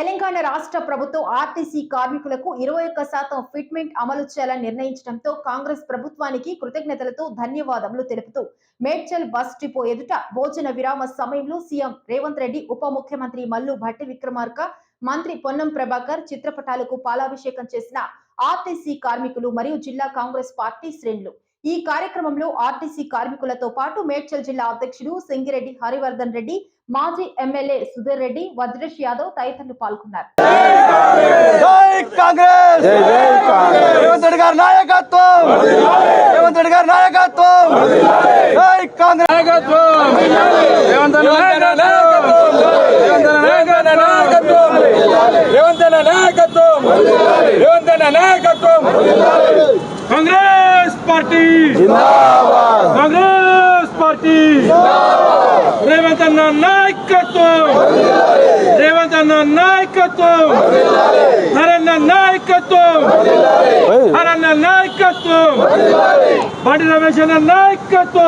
తెలంగాణ రాష్ట్ర ప్రభుత్వం ఆర్టీసీ కార్మికులకు 21% ఫిట్మెంట్ అమలు చేయాలని నిర్ణయించడంతో కాంగ్రెస్ ప్రభుత్వానికి కృతజ్ఞతలతో ధన్యవాదములు తెలుపుతూ మేడ్చల్ బస్ డిపో ఎదుట భోజన విరామ సమయంలో సీఎం రేవంత్ రెడ్డి ఉప ముఖ్యమంత్రి మల్లు భట్టి విక్రమార్క మంత్రి పొన్నం ప్రభాకర్ చిత్రపటాలకు పాలాభిషేకం చేసిన ఆర్టీసీ కార్మికులు మరియు జిల్లా కాంగ్రెస్ పార్టీ శ్రేణులు ఈ కార్యక్రమంలో ఆర్టీసీ కార్మికులతో పాటు మేడ్చల్ జిల్లా అధ్యక్షుడు సింగిరెడ్డి హరివర్ధన్ రెడ్డి మాజీ ఎమ్మెల్యే సుధీర్ రెడ్డి వజ్రేష్ యాదవ్ తదితరులు పాల్గొన్నారు. कांग्रेस पार्टी जिंदाबाद, कांग्रेस पार्टी जिंदाबाद, रेवंत अन्ना नायकत्व, रेवंत अन्ना नायकत्व, हरण्य नायकत्व, हरण्य नायकत्व, बड़ी रमेश नायकत्व.